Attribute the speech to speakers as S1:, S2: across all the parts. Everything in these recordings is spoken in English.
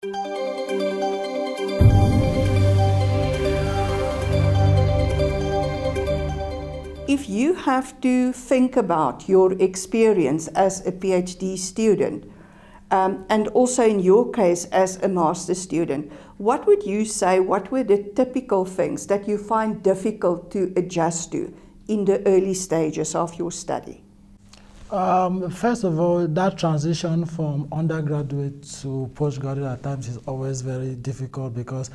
S1: If you have to think about your experience as a PhD student, and also in your case as a master's student, what would you say, what were the typical things that you find difficult to adjust to in the early stages of your study?
S2: First of all, that transition from undergraduate to postgraduate at times is always very difficult because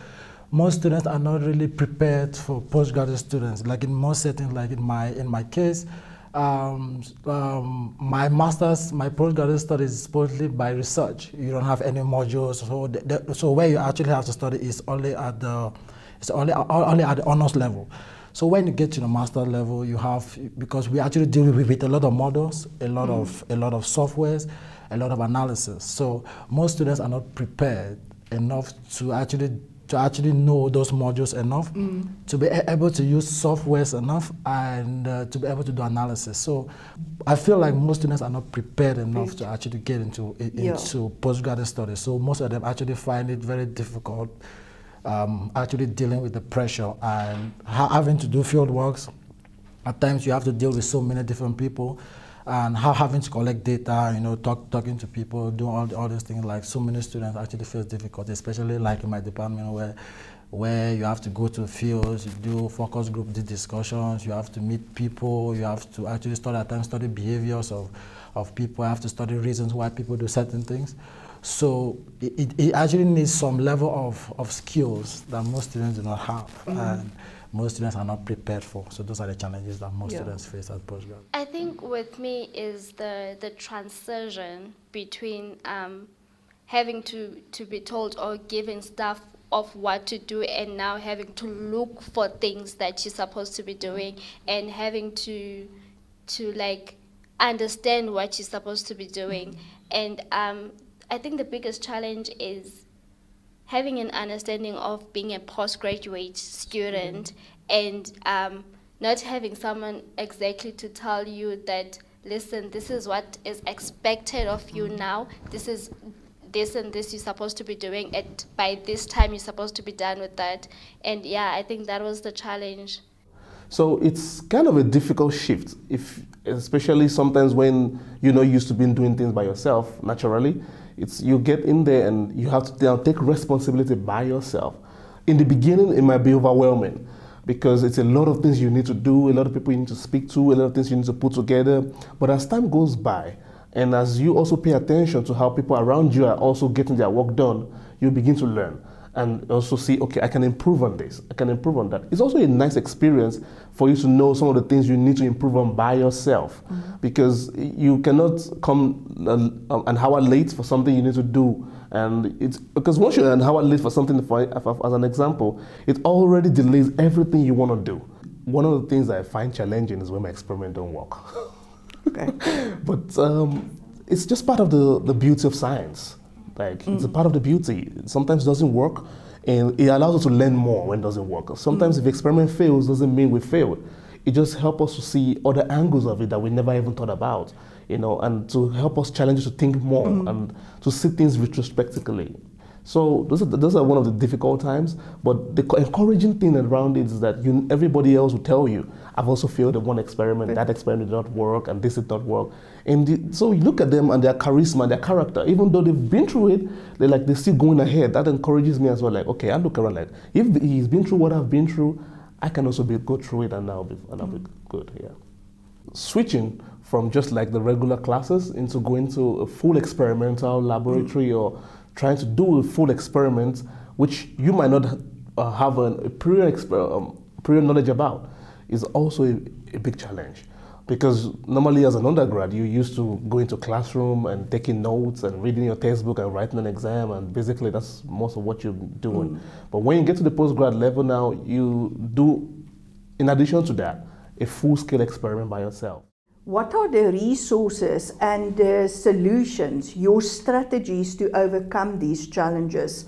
S2: most students are not really prepared for postgraduate students. Like in most settings, like in my case, my master's, my postgraduate studies is supposedly by research. You don't have any modules, so where you actually have to study is only at the honors level. So when you get to the master level, you have, because we actually deal with a lot of models, a lot of softwares, a lot of analysis. So most students are not prepared enough to actually know those modules enough, to be able to use softwares enough, and to be able to do analysis. So I feel like most students are not prepared enough to actually get into postgraduate studies. So most of them actually find it very difficult actually dealing with the pressure and having to do field works. At times you have to deal with so many different people, and having to collect data, you know, talking to people, doing all these things. Like so many students actually feel difficult, especially like in my department where you have to go to fields, you do focus group discussions, you have to meet people, you have to actually study behaviors of people, you have to study reasons why people do certain things. So it actually needs some level of skills that most students do not have, and most students are not prepared for. So those are the challenges that most students face at postgrad.
S3: I think with me is the transition between having to be told or given stuff of what to do, and now having to look for things that you're supposed to be doing, and having to like understand what you're supposed to be doing. And I think the biggest challenge is having an understanding of being a postgraduate student, and not having someone exactly to tell you that, listen, this is what is expected of you now, this is this and this you're supposed to be doing, by this time you're supposed to be done with that. And yeah, I think that was the challenge.
S4: So it's kind of a difficult shift, especially sometimes when you're not used to doing things by yourself naturally. You get in there and you have to now take responsibility by yourself. In the beginning, it might be overwhelming because it's a lot of things you need to do, a lot of people you need to speak to, a lot of things you need to put together. But as time goes by, and as you also pay attention to how people around you are also getting their work done, you begin to learn and also see, okay, I can improve on this, I can improve on that. It's also a nice experience for you to know some of the things you need to improve on by yourself, because you cannot come an hour late for something you need to do. And it's because once you're an hour late for something, as an example, it already delays everything you want to do. One of the things that I find challenging is when my experiment don't work. Okay. But it's just part of the beauty of science. Like, it's a part of the beauty. Sometimes it doesn't work, and it allows us to learn more when it doesn't work. Sometimes if the experiment fails, doesn't mean we failed. It just helps us to see other angles of it that we never even thought about, you know, and to help us challenge us to think more and to see things retrospectively. So those are one of the difficult times, but the encouraging thing around it is that everybody else will tell you, I've also failed at one experiment, that experiment did not work, and this did not work. And so you look at them and their charisma, their character, even though they've been through it, they're still going ahead. That encourages me as well. Like, okay, I look around like, if he's been through what I've been through, I can also go through it, and I'll be good. Yeah. Switching from just like the regular classes into going to a full experimental laboratory or trying to do a full experiment, which you might not have a prior knowledge about, is also a big challenge. Because normally as an undergrad, you used to go into classroom and taking notes and reading your textbook and writing an exam, and basically that's most of what you're doing. But when you get to the postgrad level now, you do, in addition to that, a full-scale experiment by yourself.
S1: What are the resources and the solutions, your strategies to overcome these challenges?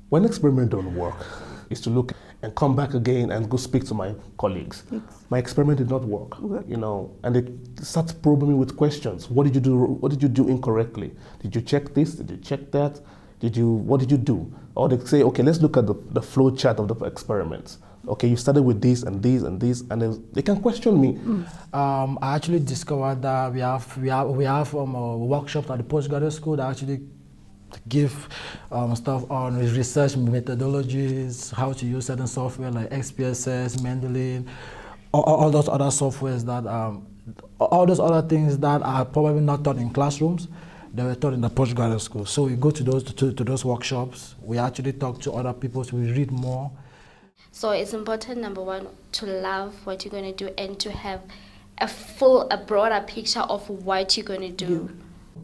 S4: When experiment don't work, is to look and come back again and go speak to my colleagues. My experiment did not work, you know, and they start probing me with questions. What did you do? What did you do incorrectly? Did you check this? Did you check that? What did you do? Or they say, okay, let's look at the flow chart of the experiments. Okay, you started with this and this and this, and they can question me.
S2: I actually discovered that we have workshops at the postgraduate school that actually give stuff on research methodologies, how to use certain software like XPSS, Mendeley, all those other softwares that all those other things that are probably not taught in classrooms. They were taught in the postgraduate school. So we go to those workshops. We actually talk to other people. So we read more.
S3: So it's important, number one, to love what you're going to do and to have a broader picture of what you're going to do.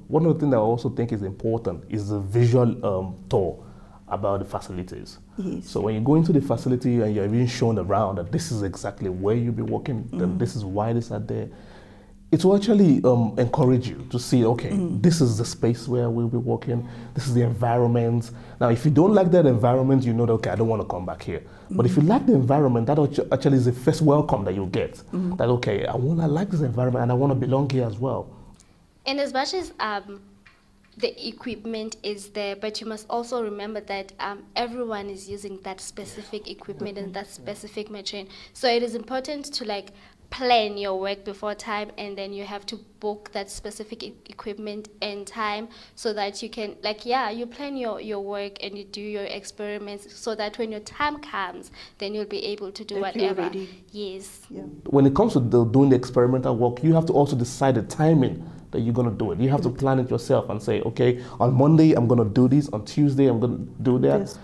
S4: One of the things I also think is important is the visual tour about the facilities.
S1: Yes.
S4: So when you go into the facility and you're being shown around that this is exactly where you'll be working, and this is why these are there, it will actually encourage you to see, okay, this is the space where we'll be working, this is the environment. Now, if you don't like that environment, you know that, okay, I don't want to come back here. But if you like the environment, that actually is the first welcome that you get. That, okay, I like this environment and I want to belong here as well.
S3: And as much as the equipment is there, but you must also remember that everyone is using that specific equipment and that specific machine. So it is important to plan your work before time, and then you have to book that specific equipment and time so that you can, you plan your work and you do your experiments so that when your time comes, then you'll be able to do whatever. Yes. Yeah.
S4: When it comes to doing the experimental work, you have to also decide the timing that you're going to do it. You have to plan it yourself and say, okay, on Monday I'm going to do this, on Tuesday I'm going to do that. Yes.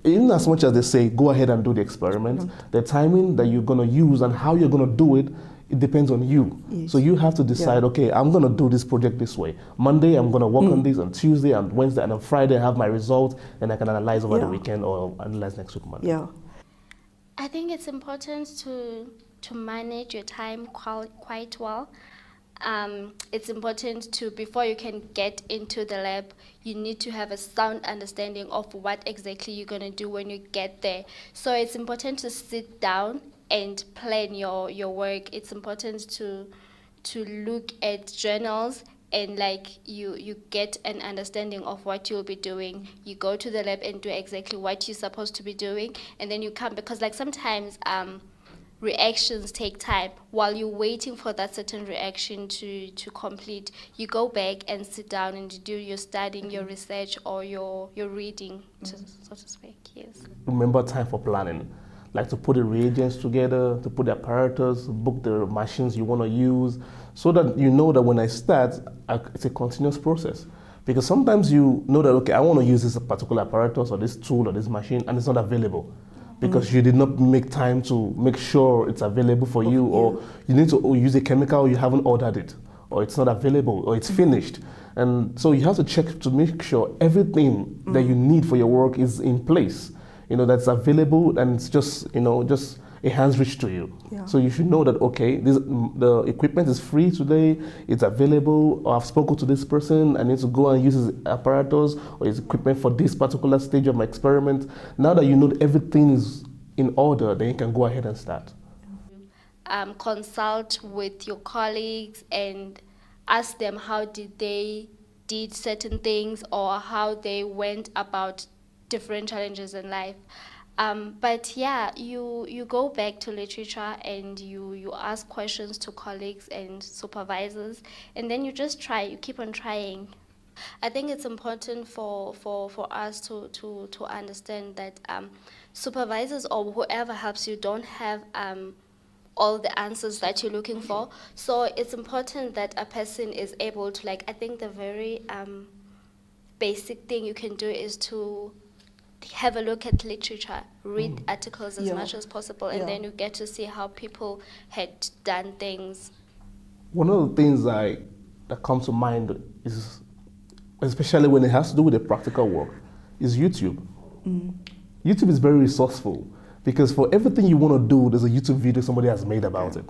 S4: In as much as they say, go ahead and do the experiment, the timing that you're going to use and how you're going to do it, it depends on you. Yes. So you have to decide, okay, I'm going to do this project this way. Monday I'm going to work on this, on Tuesday and Wednesday, and on Friday I have my results, and I can analyze over the weekend or analyze next week Monday.
S1: Yeah.
S3: I think it's important to manage your time quite well. It's important to, before you can get into the lab, you need to have a sound understanding of what exactly you're going to do when you get there. So it's important to sit down and plan your work. It's important to look at journals and you get an understanding of what you'll be doing. You go to the lab and do exactly what you're supposed to be doing, and then you come, because sometimes reactions take time. While you're waiting for that certain reaction to complete, you go back and sit down and you do your studying, your research, or your reading, so to speak. Yes. Remember
S4: time for planning, to put the reagents together, to put the apparatus, book the machines you want to use, so that you know that when I start, it's a continuous process. Because sometimes you know that, okay, I want to use this particular apparatus or this tool or this machine, and it's not available. Because you did not make time to make sure it's available for you, or you need to use a chemical, you haven't ordered it, or it's not available, or it's finished. And so you have to check to make sure everything that you need for your work is in place, that's available, and it's just a hand's reach to you. Yeah. So you should know that, okay, the equipment is free today, it's available, or I've spoken to this person, I need to go and use his apparatus or his equipment for this particular stage of my experiment. Now that you know that everything is in order, then you can go ahead and start.
S3: Consult with your colleagues and ask them how they did certain things or how they went about different challenges in life. But yeah, you go back to literature and you ask questions to colleagues and supervisors, and then you just try, you keep on trying. I think it's important for us to understand that supervisors or whoever helps you don't have all the answers that you're looking for. So it's important that a person is able to, I think the very basic thing you can do is to have a look at literature, read articles as much as possible, and then you get to see how people had done things.
S4: One of the things that comes to mind is, especially when it has to do with the practical work, is YouTube. YouTube is very resourceful, because for everything you want to do, there's a YouTube video somebody has made about it.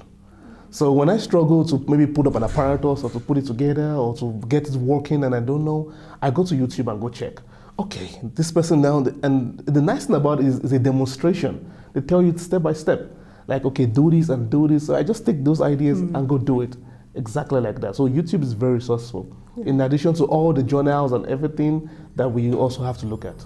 S4: So when I struggle to maybe put up an apparatus or to put it together or to get it working and I don't know, I go to YouTube and go check. Okay, this person now, and the nice thing about it is a demonstration. They tell you step by step, okay, do this and do this. So I just take those ideas and go do it. exactly like that. So YouTube is very resourceful, in addition to all the journals and everything that we also have to look at.